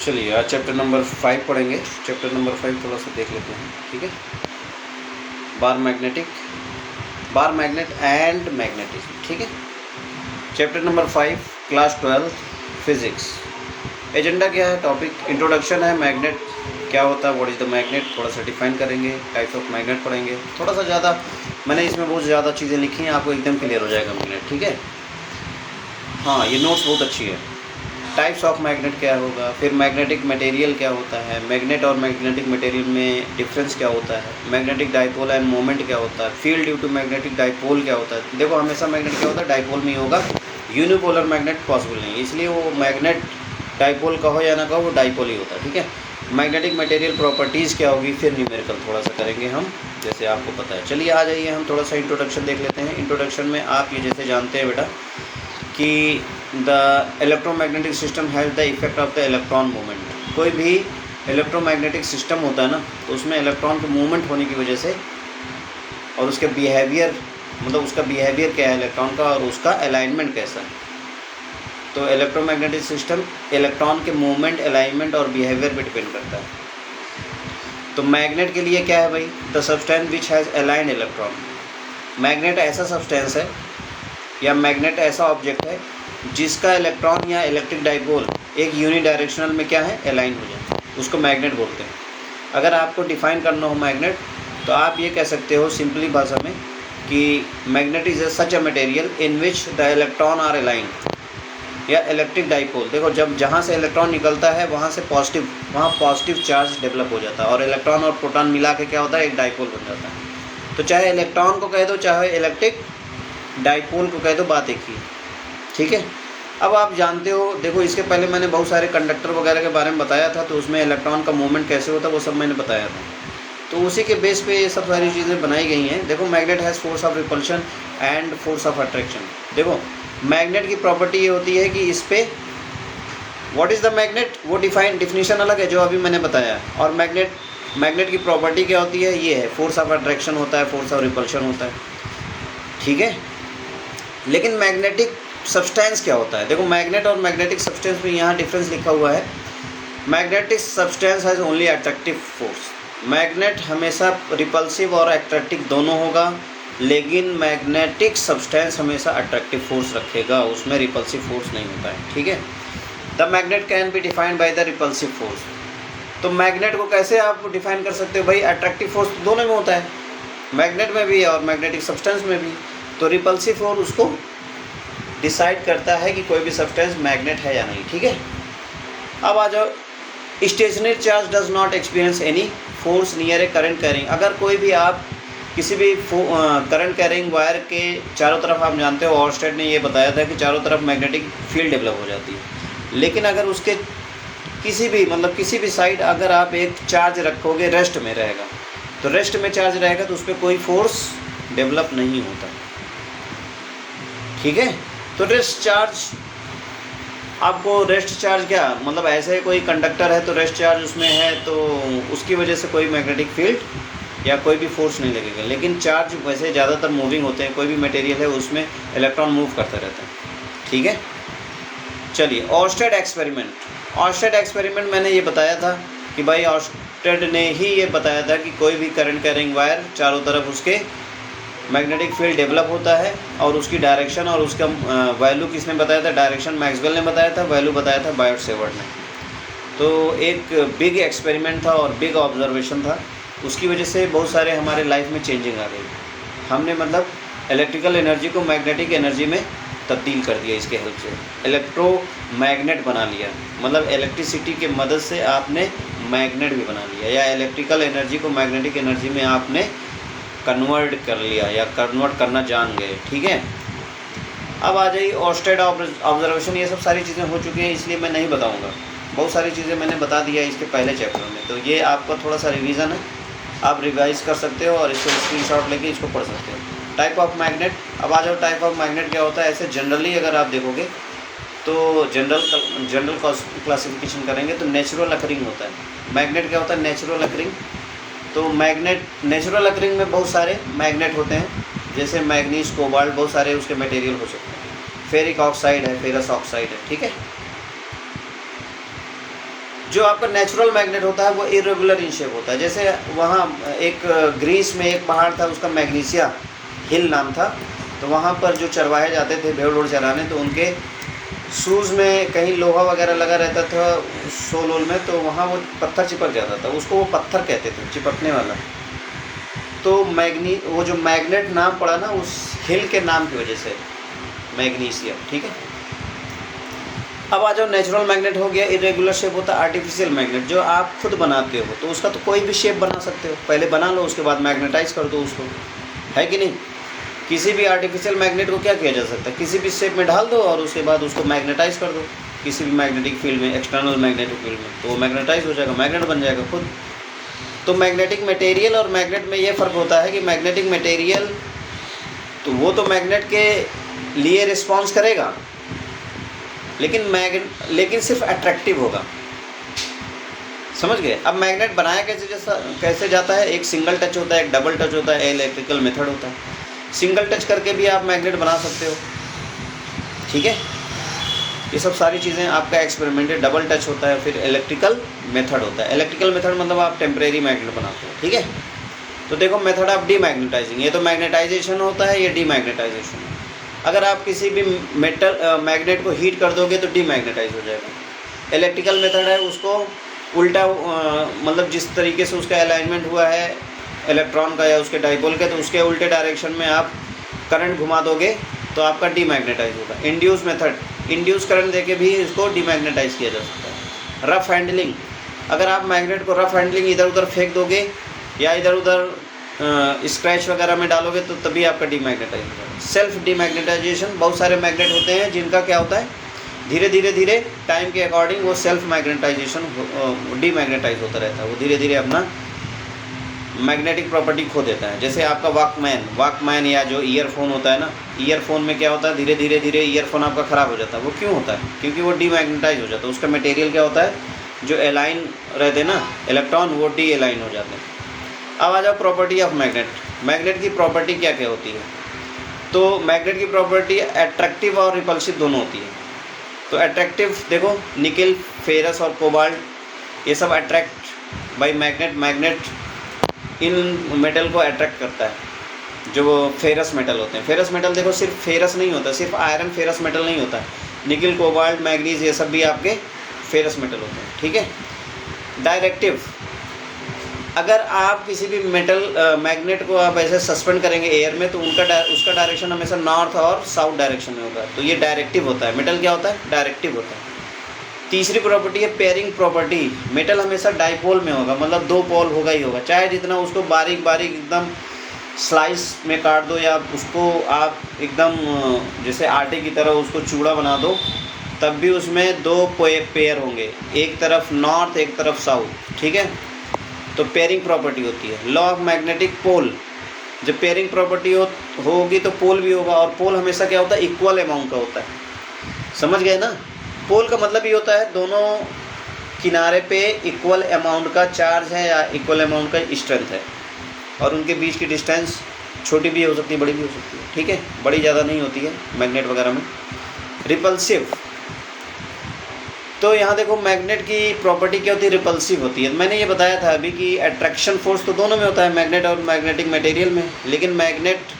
चलिए आज chapter number 5 पढ़ेंगे। चैप्टर नंबर 5 थोड़ा सा देख लेते हैं, ठीक है। बार मैग्नेट एंड मैग्नेटिज्म, ठीक है। Chapter number 5 class 12 physics. Agenda क्या है, टॉपिक इंट्रोडक्शन है, मैग्नेट क्या होता है, व्हाट इज़ द मैग्नेट, थोड़ा सा डिफाइन करेंगे, टाइप्स ऑफ मैग्नेट पढ़ेंगे। थोड़ा सा ज़्यादा मैंने इसमें बहुत ज़्यादा चीज़ें लिखी हैं, आपको एकदम क्लियर हो जाएगा मैग्नेट, ठीक है। हाँ, ये नोट्स बहुत अच्छी है। टाइप्स ऑफ मैग्नेट क्या होगा, फिर मैग्नेटिक मटेरियल क्या होता है, मैग्नेट और मैग्नेटिक मटेरियल में डिफरेंस क्या होता है, मैग्नेटिक डाइपोल एंड मोमेंट क्या होता है, field due to magnetic dipole क्या होता है। देखो हमेशा मैग्नेट क्या होता है, डाइपोल में ही होगा, यूनिपोलर मैग्नेट पॉसिबल नहीं, इसलिए वो मैग्नेट डाइपोल कहो या ना कहो वो डाइपोल ही होता है, ठीक है। मैग्नेटिक मटेरियल प्रॉपर्टीज़ क्या होगी, फिर न्यूमेरिकल थोड़ा सा करेंगे हम, जैसे आपको पता है। चलिए आ जाइए, हम थोड़ा सा इंट्रोडक्शन देख लेते हैं। इंट्रोडक्शन में आप ये जैसे जानते हैं बेटा कि the electromagnetic system has the effect of the electron movement. कोई भी इलेक्ट्रोमैग्नेटिक सिस्टम होता है ना, तो उसमें इलेक्ट्रॉन के मूवमेंट होने की वजह से और उसके बिहेवियर, मतलब उसका बिहेवियर क्या है इलेक्ट्रॉन का और उसका अलाइनमेंट कैसा है। तो इलेक्ट्रोमैग्नेटिक सिस्टम इलेक्ट्रॉन के मूवमेंट, अलाइनमेंट और बिहेवियर पे डिपेंड करता है। तो मैग्नेट के लिए क्या है भाई, the substance which has aligned electron. Magnet ऐसा सब्सटेंस है या मैग्नेट ऐसा ऑब्जेक्ट है जिसका इलेक्ट्रॉन या इलेक्ट्रिक डाइपोल एक यूनी डायरेक्शनल में क्या है, अलाइन हो जाए, उसको मैग्नेट बोलते हैं। अगर आपको डिफाइन करना हो मैग्नेट, तो आप ये कह सकते हो सिंपली भाषा में कि magnet is such a material in which the electron are aligned या इलेक्ट्रिक डाइपोल। देखो जब जहाँ से इलेक्ट्रॉन निकलता है वहाँ से पॉजिटिव, वहाँ पॉजिटिव चार्ज डेवलप हो जाता है और इलेक्ट्रॉन और प्रोटॉन मिला के क्या होता है, एक डाइपोल बन जाता है। तो चाहे इलेक्ट्रॉन को कह दो चाहे इलेक्ट्रिक डाइपोल को कह दो, बात एक ही, ठीक है। अब आप जानते हो, देखो इसके पहले मैंने बहुत सारे कंडक्टर वगैरह के बारे में बताया था, तो उसमें इलेक्ट्रॉन का मूवमेंट कैसे होता है वो सब मैंने बताया था। तो उसी के बेस पे ये सब सारी चीज़ें बनाई गई हैं। देखो magnet has force of repulsion and force of attraction. देखो मैग्नेट की प्रॉपर्टी ये होती है कि इस पर व्हाट इज़ द मैग्नेट, वो डिफिनीशन अलग है जो अभी मैंने बताया। और मैग्नेट की प्रॉपर्टी क्या होती है, ये है फोर्स ऑफ अट्रैक्शन होता है, फोर्स ऑफ रिपल्शन होता है, ठीक है। लेकिन मैग्नेटिक सब्सटेंस क्या होता है, देखो मैग्नेट और मैग्नेटिक सब्सटेंस में यहाँ डिफरेंस लिखा हुआ है। Magnetic substance has only attractive force. Magnet हमेशा रिपल्सिव और अट्रैक्टिव दोनों होगा, लेकिन मैग्नेटिक सब्सटेंस हमेशा अट्रैक्टिव फोर्स रखेगा, उसमें रिपल्सिव फोर्स नहीं होता है, ठीक है। The magnet can be defined by the repulsive force. तो मैग्नेट को कैसे आप डिफाइन कर सकते हो भाई, अट्रैक्टिव फोर्स दोनों में होता है, मैग्नेट में भी और मैग्नेटिक सब्सटेंस में भी। तो रिपल्सिव फोर्स उसको डिसाइड करता है कि कोई भी सब्सटेंस मैग्नेट है या नहीं, ठीक है। अब आ जाओ, stationary charge does not experience any force near a current carrying. अगर कोई भी आप किसी भी करंट कैरिंग वायर के चारों तरफ, आप जानते हो ऑर्स्टेड ने ये बताया था कि चारों तरफ मैग्नेटिक फील्ड डेवलप हो जाती है। लेकिन अगर उसके किसी भी साइड अगर आप एक चार्ज रखोगे, रेस्ट में रहेगा, तो रेस्ट में चार्ज रहेगा तो उस पर कोई फोर्स डेवलप नहीं होता, ठीक है। तो रेस्ट चार्ज, आपको रेस्ट चार्ज क्या मतलब, ऐसे कोई कंडक्टर है तो रेस्ट चार्ज उसमें है तो उसकी वजह से कोई मैग्नेटिक फील्ड या कोई भी फोर्स नहीं लगेगा। लेकिन चार्ज वैसे ज़्यादातर मूविंग होते हैं, कोई भी मटेरियल है उसमें इलेक्ट्रॉन मूव करता रहता है, ठीक है। चलिए ऑर्स्टेड एक्सपेरिमेंट मैंने ये बताया था कि भाई ऑर्स्टेड ने ही ये बताया था कि कोई भी करंट कैरिंग वायर चारों तरफ उसके मैग्नेटिक फील्ड डेवलप होता है और उसकी डायरेक्शन और उसका वैल्यू किसने बताया था, डायरेक्शन मैक्सवेल ने बताया था, वैल्यू बताया था बायोट-सेवर्ट ने। तो एक बिग एक्सपेरिमेंट था और बिग ऑब्जर्वेशन था, उसकी वजह से बहुत सारे हमारे लाइफ में चेंजिंग आ गई। हमने मतलब इलेक्ट्रिकल एनर्जी को मैग्नेटिक एनर्जी में तब्दील कर दिया, इसके हेल्प से इलेक्ट्रोमैग्नेट बना लिया, मतलब इलेक्ट्रिसिटी के मदद से आपने मैग्नेट भी बना लिया, या इलेक्ट्रिकल एनर्जी को मैग्नेटिक एनर्जी में आपने कन्वर्ट कर लिया या कन्वर्ट करना जान गए, ठीक है। अब आ जाइए ऑर्स्टेड ऑब्जर्वेशन, ये सब सारी चीज़ें हो चुकी हैं इसलिए मैं नहीं बताऊंगा, बहुत सारी चीज़ें मैंने बता दिया इसके पहले चैप्टर में। तो ये आपका थोड़ा सा रिवीजन है, आप रिवाइज कर सकते हो और इसको स्क्रीनशॉट लेके इसको पढ़ सकते हो। टाइप ऑफ मैग्नेट, अब आ जाओ टाइप ऑफ मैग्नेट क्या होता है। ऐसे जनरली अगर आप देखोगे तो जनरल क्लासिफिकेशन करेंगे तो नेचुरल अकरिंग होता है। मैग्नेट क्या होता है, नेचुरल अकरिंग। तो मैग्नेट नेचुरल अकरिंग में बहुत सारे मैग्नेट होते हैं, जैसे मैग्नीज, कोबाल्ट, बहुत सारे उसके मटेरियल हो सकते हैं। फेरिक ऑक्साइड है, फेरस ऑक्साइड है, ठीक है। जो आपका नेचुरल मैग्नेट होता है वो इरेगुलर इन शेप होता है। जैसे वहाँ एक ग्रीस में एक पहाड़ था, उसका मैग्नीशिया हिल नाम था। तो वहाँ पर जो चरवाहे जाते थे भेड़ वेड़ चराने, तो उनके शूज़ में कहीं लोहा वगैरह लगा रहता था सोल वोल में, तो वहाँ वो पत्थर चिपक जाता था, उसको वो पत्थर कहते थे, चिपकने वाला। तो वो जो मैग्नेट नाम पड़ा ना उस हिल के नाम की वजह से, मैग्नीशिया। ठीक है, अब आ जाओ नेचुरल मैग्नेट हो गया, इरेगुलर शेप होता है। आर्टिफिशियल मैग्नेट जो आप खुद बनाते हो, तो उसका तो कोई भी शेप बना सकते हो, पहले बना लो उसके बाद मैग्नेटाइज कर दो उसको, है कि नहीं। किसी भी आर्टिफिशियल मैग्नेट को क्या किया जा सकता है, किसी भी शेप में ढाल दो और उसके बाद उसको मैग्नेटाइज कर दो किसी भी मैग्नेटिक फील्ड में, एक्सटर्नल मैग्नेटिक फील्ड में, तो वो मैग्नेटाइज हो जाएगा, मैग्नेट बन जाएगा खुद। तो मैग्नेटिक मटेरियल और मैग्नेट में ये फ़र्क होता है कि मैग्नेटिक मटेरियल तो वो तो मैग्नेट के लिए रिस्पॉन्स करेगा, लेकिन सिर्फ अट्रैक्टिव होगा, समझ गए। अब मैग्नेट बनाया कैसे जाता है, एक सिंगल टच होता है, एक डबल टच होता है, इलेक्ट्रिकल मेथड होता है। सिंगल टच करके भी आप मैग्नेट बना सकते हो, ठीक है। ये सब सारी चीज़ें आपका एक्सपेरिमेंटेड। डबल टच होता है, फिर इलेक्ट्रिकल मेथड होता है। इलेक्ट्रिकल मेथड मतलब आप टेम्परेरी मैग्नेट बनाते हो, ठीक है। तो देखो मेथड ऑफ डीमैग्नेटाइजिंग, ये तो मैग्नेटाइजेशन होता है, ये डीमैग्नेटाइजेशन। अगर आप किसी भी मैग्नेट को हीट कर दोगे तो डीमैग्नेटाइज हो जाएगा। इलेक्ट्रिकल मेथड है, उसको उल्टा मतलब जिस तरीके से उसका अलाइनमेंट हुआ है इलेक्ट्रॉन का या उसके डाइपोल के, तो उसके उल्टे डायरेक्शन में आप करंट घुमा दोगे तो आपका डीमैग्नेटाइज होगा। इंड्यूस मेथड, इंड्यूस करंट देके भी इसको डीमैग्नेटाइज किया जा सकता है। रफ हैंडलिंग, अगर आप मैग्नेट को रफ हैंडलिंग इधर उधर फेंक दोगे या इधर उधर स्क्रैच वगैरह में डालोगे तो तभी आपका डीमैग्नेटाइज होगा। सेल्फ डीमैग्नेटाइजेशन, बहुत सारे मैग्नेट होते हैं जिनका क्या होता है, धीरे धीरे टाइम के अकॉर्डिंग वो सेल्फ मैग्नेटाइजेशन डीमैग्नेटाइज होता रहता है, वो धीरे धीरे अपना मैग्नेटिक प्रॉपर्टी खो देता है। जैसे आपका वॉकमैन या जो ईयरफोन होता है ना, ईयरफोन में क्या होता है, धीरे धीरे ईयरफोन आपका ख़राब हो जाता है। वो क्यों होता है, क्योंकि वो डीमैग्नेटाइज हो जाता है। उसका मटेरियल क्या होता है, जो एलाइन रहते हैं ना इलेक्ट्रॉन, वो डी एलाइन हो जाते हैं। अब आ जाओ प्रॉपर्टी ऑफ मैग्नेट। मैग्नेट की प्रॉपर्टी क्या क्या होती है, तो मैग्नेट की प्रॉपर्टी अट्रैक्टिव और रिपल्सिव दोनों होती है। तो अट्रैक्टिव देखो, निकल, फेरस और कोबाल्ट, ये सब attract by magnet in metal को अट्रैक्ट करता है, जो फेरस मेटल होते हैं। फेरस मेटल देखो, सिर्फ फेरस नहीं होता, सिर्फ आयरन फेरस मेटल नहीं होता है, निकल, कोबाल्ट, मैग्नीज, ये सब भी आपके फेरस मेटल होते हैं, ठीक है। डायरेक्टिव, अगर आप किसी भी मैग्नेट को आप ऐसे सस्पेंड करेंगे एयर में, तो उसका डायरेक्शन हमेशा नॉर्थ और साउथ डायरेक्शन में होगा, तो ये डायरेक्टिव होता है। मेटल क्या होता है, डायरेक्टिव होता है। तीसरी प्रॉपर्टी है पेयरिंग प्रॉपर्टी। मेटल हमेशा डाइपोल में होगा, मतलब दो पोल होगा ही होगा, चाहे जितना उसको बारीक बारीक एकदम स्लाइस में काट दो या उसको आप एकदम जैसे आटे की तरह उसको चूड़ा बना दो, तब भी उसमें दो पेयर होंगे, एक तरफ नॉर्थ एक तरफ साउथ, ठीक है। तो पेयरिंग प्रॉपर्टी होती है। लॉ ऑफ मैग्नेटिक पोल, जब पेयरिंग प्रॉपर्टी होगी तो पोल भी होगा, और पोल हमेशा क्या होता है, इक्वल अमाउंट का होता है, समझ गए ना। पोल का मतलब ये होता है दोनों किनारे पे इक्वल अमाउंट का चार्ज है या इक्वल अमाउंट का स्ट्रेंथ है, और उनके बीच की डिस्टेंस छोटी भी हो सकती है, बड़ी भी हो सकती है, ठीक है। बड़ी ज़्यादा नहीं होती है मैग्नेट वगैरह में। रिपल्सिव, तो यहाँ देखो मैग्नेट की प्रॉपर्टी क्या होती है, रिपल्सिव होती है। मैंने ये बताया था अभी कि अट्रैक्शन फोर्स तो दोनों में होता है, मैग्नेट और मैग्नेटिक मटेरियल में, लेकिन मैग्नेट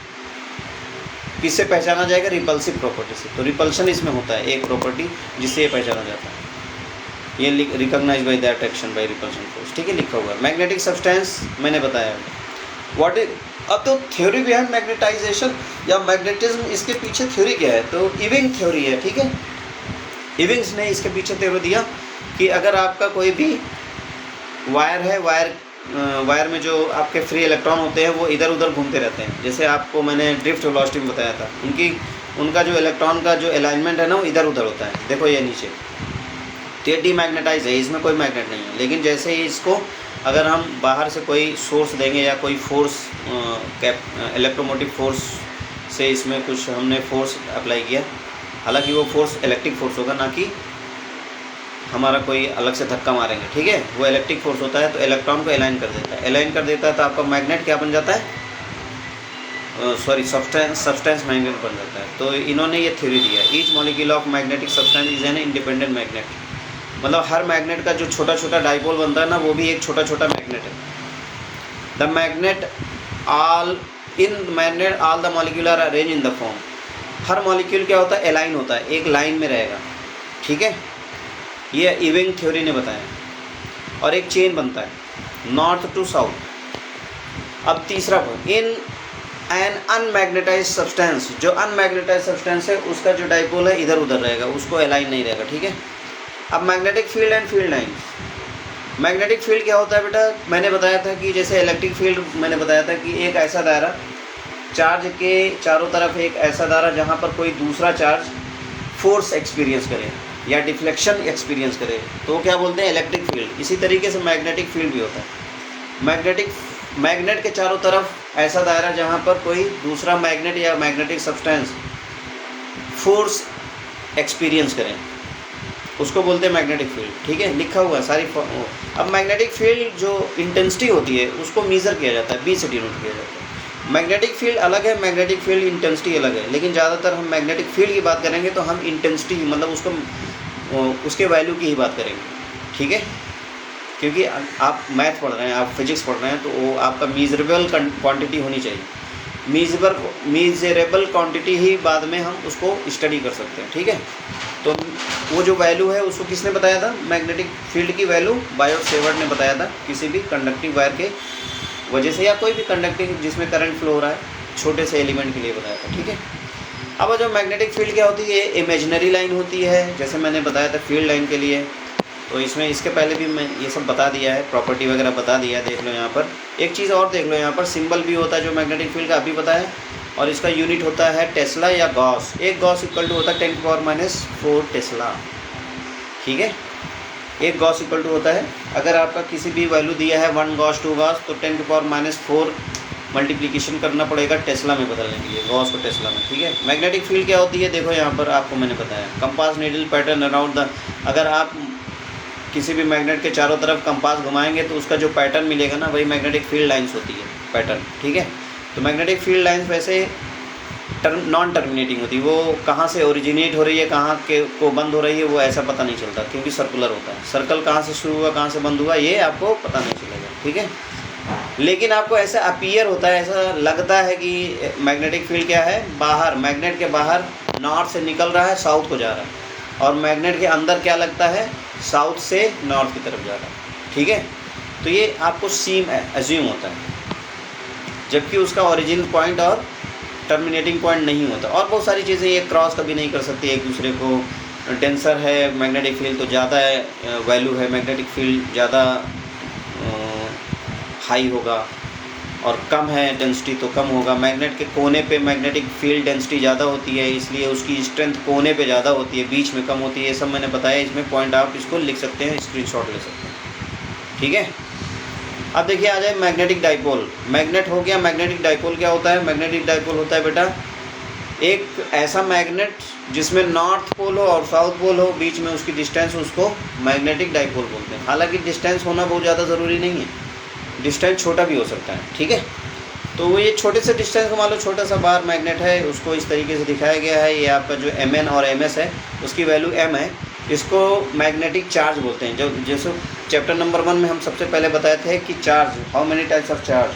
किससे पहचाना जाएगा, रिपल्सिव प्रॉपर्टी से। तो रिपल्शन इसमें होता है एक प्रॉपर्टी जिससे ये पहचाना जाता है, ये recognise by the attraction by repulsion force, ठीक है, लिखा हुआ है। मैग्नेटिक सब्सटेंस मैंने बताया व्हाट इज। अब तो थ्योरी बिहाइंड मैग्नेटाइजेशन या मैग्नेटिज्म, इसके पीछे थ्योरी क्या है, तो इविंग थ्योरी है, ठीक है। इविंग्स ने इसके पीछे थ्योरी दिया कि अगर आपका कोई भी वायर है, वायर में जो आपके फ्री इलेक्ट्रॉन होते हैं वो इधर उधर घूमते रहते हैं, जैसे आपको मैंने ड्रिफ्ट वेलोसिटी में बताया था, उनका जो इलेक्ट्रॉन का जो अलाइनमेंट है ना वो इधर उधर होता है। देखो ये नीचे, तो ये डीमैग्नेटाइज है, इसमें कोई मैग्नेट नहीं है। लेकिन जैसे ही इसको अगर हम बाहर से कोई सोर्स देंगे या कोई फोर्स इलेक्ट्रोमोटिव फोर्स से इसमें कुछ हमने फोर्स अप्लाई किया, हालांकि वो फोर्स इलेक्ट्रिक फोर्स होगा, ना कि हमारा कोई अलग से धक्का मारेंगे, ठीक है। वो इलेक्ट्रिक फोर्स होता है, तो इलेक्ट्रॉन को अलाइन कर देता है, तो आपका मैग्नेट क्या बन जाता है, सब्सटेंस मैग्नेट बन जाता है। तो इन्होंने ये थ्योरी दिया, each molecule of magnetic substance is an independent magnet. मतलब हर मैग्नेट का जो छोटा छोटा डाइपोल बनता है ना, वो भी एक छोटा छोटा मैग्नेट है। The magnet all the molecule are arrange in the form. हर मॉलिक्यूल क्या होता है, एलाइन होता है, एक लाइन में रहेगा, ठीक है। ये इविंग थ्योरी ने बताया। और एक चेन बनता है नॉर्थ टू साउथ। अब तीसरा point, in an unmagnetise substance, जो अनमैग्नेटाइज सब्सटेंस है उसका जो डाइपोल है इधर उधर रहेगा, उसको अलाइन नहीं रहेगा, ठीक है। अब magnetic field and field lines. Magnetic field क्या होता है बेटा, मैंने बताया था कि जैसे इलेक्ट्रिक फील्ड मैंने बताया था कि एक ऐसा दायरा, चार्ज के चारों तरफ एक ऐसा दायरा जहाँ पर कोई दूसरा चार्ज फोर्स एक्सपीरियंस करे या डिफ्लेक्शन एक्सपीरियंस करे, तो क्या बोलते हैं, इलेक्ट्रिक फील्ड। इसी तरीके से मैग्नेटिक फील्ड भी होता है। मैग्नेट के चारों तरफ ऐसा दायरा जहाँ पर कोई दूसरा मैग्नेट या मैग्नेटिक सब्सटेंस फोर्स एक्सपीरियंस करें, उसको बोलते हैं मैग्नेटिक फील्ड, ठीक है। लिखा हुआ है सारी अब मैग्नेटिक फील्ड जो इंटेंसिटी होती है उसको मेज़र किया जाता है, बी से डिनोट किया जाता है। मैग्नेटिक फील्ड अलग है, मैग्नेटिक फील्ड इंटेंसिटी अलग है, लेकिन ज़्यादातर हम मैग्नेटिक फील्ड की बात करेंगे तो हम इंटेंसिटी मतलब उसके वैल्यू की ही बात करेंगे, ठीक है। क्योंकि आप मैथ पढ़ रहे हैं, आप फिजिक्स पढ़ रहे हैं, तो वो आपका मीज़रेबल क्वांटिटी होनी चाहिए। मीज़रेबल क्वांटिटी ही बाद में हम उसको स्टडी कर सकते हैं, ठीक है। तो वो जो वैल्यू है उसको किसने बताया था, मैग्नेटिक फील्ड की वैल्यू बायोट सेवर्ट ने बताया था, किसी भी कंडक्टिंग वायर के वजह से या कोई भी कंडक्टिंग जिसमें करंट फ्लो हो रहा है छोटे से एलिमेंट के लिए बताया था, ठीक है। अब जो मैग्नेटिक फील्ड क्या होती है, इमेजिनरी लाइन होती है, जैसे मैंने बताया था फील्ड लाइन के लिए। तो इसमें इसके पहले भी मैं ये सब बता दिया है, प्रॉपर्टी वगैरह बता दिया है, देख लो यहाँ पर। एक चीज़ और देख लो, यहाँ पर सिंबल भी होता है जो मैग्नेटिक फील्ड का, अभी पता है, और इसका यूनिट होता है टेस्ला या गॉस। एक गॉस इक्वल टू होता है 10⁻⁴ टेस्ला, ठीक है। एक गॉस इक्वल टू होता है, अगर आपका किसी भी वैल्यू दिया है 1 गॉस 2 गॉस, तो 10⁻⁴ मल्टीप्लिकेशन करना पड़ेगा टेस्ला में बदलने के लिए, गॉस को टेस्ला में, ठीक है। मैग्नेटिक फील्ड क्या होती है, देखो यहाँ पर आपको मैंने बताया, compass needle pattern around the, अगर आप किसी भी मैग्नेट के चारों तरफ कंपास घुमाएंगे तो उसका जो पैटर्न मिलेगा ना, वही मैग्नेटिक फील्ड लाइंस होती है, पैटर्न, ठीक है। तो मैग्नेटिक फील्ड लाइंस वैसे नॉन टर्मिनेटिंग होती है, वो कहाँ से ओरिजिनेट हो रही है, कहाँ के को बंद हो रही है, वो ऐसा पता नहीं चलता, क्योंकि सर्कुलर होता है। सर्कल कहाँ से शुरू हुआ कहाँ से बंद हुआ ये आपको पता नहीं चलेगा, ठीक है। लेकिन आपको ऐसा अपीयर होता है, ऐसा लगता है कि मैग्नेटिक फील्ड क्या है, बाहर, मैग्नेट के बाहर नॉर्थ से निकल रहा है, साउथ को जा रहा है, और मैग्नेट के अंदर क्या लगता है, साउथ से नॉर्थ की तरफ जा रहा है, ठीक है। तो ये आपको सीम एज्यूम होता है, जबकि उसका ओरिजिन पॉइंट और टर्मिनेटिंग पॉइंट नहीं होता। और बहुत सारी चीज़ें ये क्रॉस कभी नहीं कर सकती एक दूसरे को। डेंसर है मैग्नेटिक फील्ड तो ज़्यादा वैल्यू है, मैग्नेटिक फील्ड ज़्यादा हाई होगा, और कम है डेंसिटी तो कम होगा। मैग्नेट के कोने पे मैग्नेटिक फील्ड डेंसिटी ज़्यादा होती है, इसलिए उसकी स्ट्रेंथ कोने पे ज़्यादा होती है, बीच में कम होती है। ये सब मैंने बताया, इसमें पॉइंट आप इसको लिख सकते हैं, स्क्रीनशॉट ले सकते हैं, ठीक है। अब देखिए आ जाए मैग्नेटिक डाइपोल। मैग्नेट हो गया, मैग्नेटिक डाइपोल क्या होता है, मैग्नेटिक डाइपोल होता है बेटा एक ऐसा मैग्नेट जिसमें नॉर्थ पोल हो और साउथ पोल हो, बीच में उसकी डिस्टेंस, उसको मैग्नेटिक डाइपोल बोलते हैं। हालांकि डिस्टेंस होना बहुत ज़्यादा ज़रूरी नहीं है, डिस्टेंस छोटा भी हो सकता है, ठीक है। तो वो ये छोटे से डिस्टेंस को मान लो छोटा सा बार मैग्नेट है, उसको इस तरीके से दिखाया गया है। ये आपका जो Mn और Ms है उसकी वैल्यू m है, इसको मैग्नेटिक चार्ज बोलते हैं। जो जैसे चैप्टर नंबर 1 में हम सबसे पहले बताए थे कि charge, how many types of charge,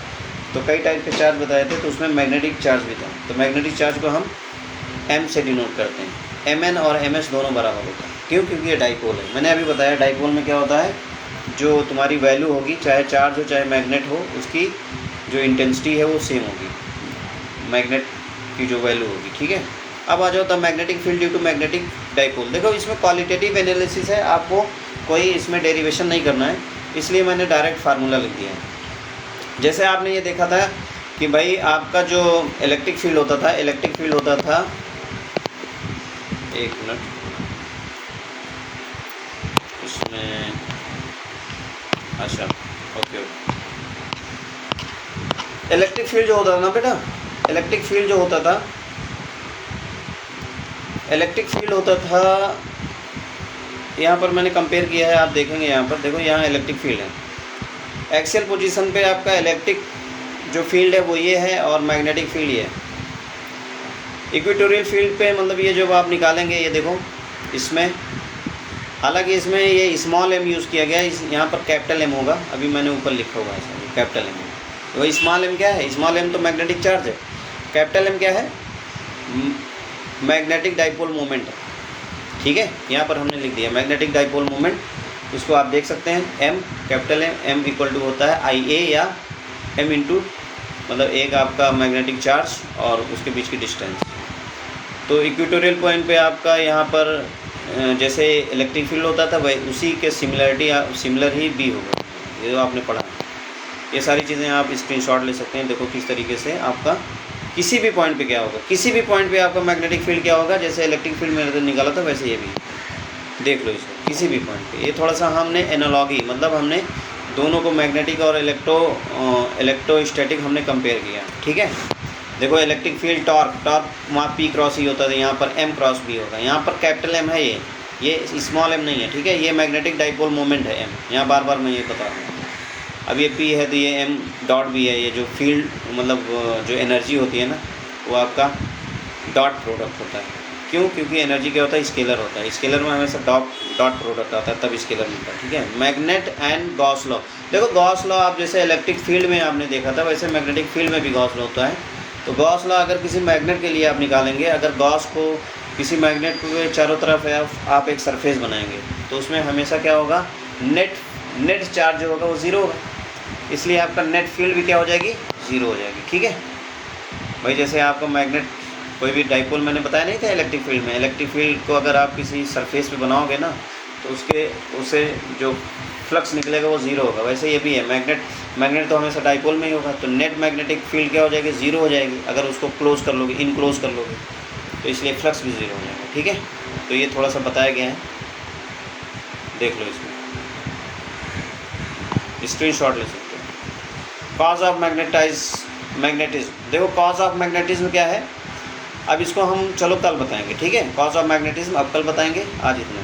तो कई टाइप के चार्ज बताए थे, तो उसमें मैग्नेटिक चार्ज भी था। तो मैग्नेटिक चार्ज को हम m से डिनोट करते हैं, Mn और Ms दोनों बराबर होता है। क्यों? क्योंकि ये डाइपोल है। मैंने अभी बताया डाइपोल में क्या होता है, जो तुम्हारी वैल्यू होगी, चाहे चार्ज हो चाहे मैग्नेट हो, उसकी जो इंटेंसिटी है वो सेम होगी, मैग्नेट की जो वैल्यू होगी, ठीक है। अब आ जाओ the magnetic field due to magnetic dipole. देखो इसमें क्वालिटेटिव एनालिसिस है, आपको कोई इसमें डेरिवेशन नहीं करना है, इसलिए मैंने डायरेक्ट फार्मूला लिख दिया है। जैसे आपने ये देखा था कि भाई आपका जो इलेक्ट्रिक फील्ड होता था, इलेक्ट्रिक फील्ड होता था, एक मिनट, इसमें अच्छा ओके, इलेक्ट्रिक फील्ड जो होता था ना बेटा, इलेक्ट्रिक फील्ड जो होता था, इलेक्ट्रिक फील्ड होता था, यहाँ पर मैंने कंपेयर किया है, आप देखेंगे यहाँ पर, देखो यहाँ इलेक्ट्रिक फील्ड है। एक्सियल पोजीशन पे आपका इलेक्ट्रिक जो फील्ड है वो ये है, और मैग्नेटिक फील्ड ये है। इक्वेटोरियल फील्ड पे मतलब ये जो आप निकालेंगे, ये देखो इसमें हालांकि इसमें ये स्मॉल एम यूज़ किया गया है, यहाँ पर कैपिटल एम होगा, अभी मैंने ऊपर लिखा हुआ है सर कैपिटल एम। तो स्मॉल एम क्या है? स्मॉल एम तो मैग्नेटिक चार्ज है। कैपिटल एम क्या है? मैग्नेटिक डाइपोल मोमेंट है। ठीक है, यहाँ पर हमने लिख दिया मैग्नेटिक डाइपोल मोमेंट। उसको आप देख सकते हैं M, capital M equal to होता है आई ए या एम इंटू मतलब एक आपका मैग्नेटिक चार्ज और उसके बीच की डिस्टेंस। तो इक्वेटोरियल पॉइंट पे आपका यहाँ पर जैसे इलेक्ट्रिक फील्ड होता था वही उसी के सिमिलर ही बी होगा, ये जो आपने पढ़ा। ये सारी चीज़ें आप स्क्रीनशॉट ले सकते हैं। देखो किस तरीके से आपका किसी भी पॉइंट पे क्या होगा, किसी भी पॉइंट पे आपका मैग्नेटिक फील्ड क्या होगा, जैसे इलेक्ट्रिक फील्ड मैंने निकाला था वैसे ये भी देख लो इसको किसी भी पॉइंट पे। ये थोड़ा सा हमने एनालॉगी मतलब हमने दोनों को मैग्नेटिक और इलेक्ट्रोस्टैटिक हमने कंपेयर किया। ठीक है, देखो इलेक्ट्रिक फील्ड टॉर्क वहाँ पी क्रॉस ही होता था, यहाँ पर एम क्रॉस भी होगा। यहाँ पर कैपिटल एम है, ये स्मॉल एम नहीं है। ठीक है, ये मैग्नेटिक डाइपोल मोमेंट है एम, यहाँ बार बार मैं ये बता रहा हूँ। अब ये पी है तो ये एम डॉट भी है। ये जो फील्ड मतलब जो एनर्जी होती है ना वो आपका डॉट प्रोडक्ट होता है। क्यों? क्योंकि एनर्जी क्या होता है? स्केलर होता है। स्केलर में हमेशा डॉट प्रोडक्ट आता है तब स्केलर मिलता है। ठीक है, मैग्नेट एंड गॉस लॉ। देखो गॉस लॉ आप जैसे इलेक्ट्रिक फील्ड में आपने देखा था वैसे मैग्नेटिक फील्ड में भी गॉस लॉ होता है। तो गॉस लॉ अगर किसी मैग्नेट के लिए आप निकालेंगे, अगर गॉस को किसी मैग्नेट के चारों तरफ आप एक सरफेस बनाएंगे तो उसमें हमेशा क्या होगा? नेट चार्ज जो होगा वो ज़ीरो होगा, इसलिए आपका नेट फील्ड भी क्या हो जाएगी? ज़ीरो हो जाएगी। ठीक है भाई, जैसे आपका मैग्नेट कोई भी डाइपोल मैंने बताया नहीं था इलेक्ट्रिक फील्ड में, इलेक्ट्रिक फील्ड को अगर आप किसी सरफेस पे बनाओगे ना तो उससे जो फ्लक्स निकलेगा वो ज़ीरो होगा। वैसे ये भी है, मैग्नेट तो हमेशा डाइपोल में ही होगा, तो नेट मैग्नेटिक फील्ड क्या हो जाएगी? ज़ीरो हो जाएगी अगर उसको क्लोज कर लोगे, इनक्लोज कर लोगे, तो इसलिए फ्लक्स भी ज़ीरो हो जाएगा। ठीक है, तो ये थोड़ा सा बताया गया है, देख लो इसमें स्क्रीनशॉट ले सकते हो। कॉज ऑफ मैग्नेटिज्म, देखो कॉज ऑफ मैग्नेटिज्म क्या है, अब इसको हम चलो कल बताएंगे। ठीक है, कॉज ऑफ मैग्नेटिज्म अब कल बताएंगे, आज इतना।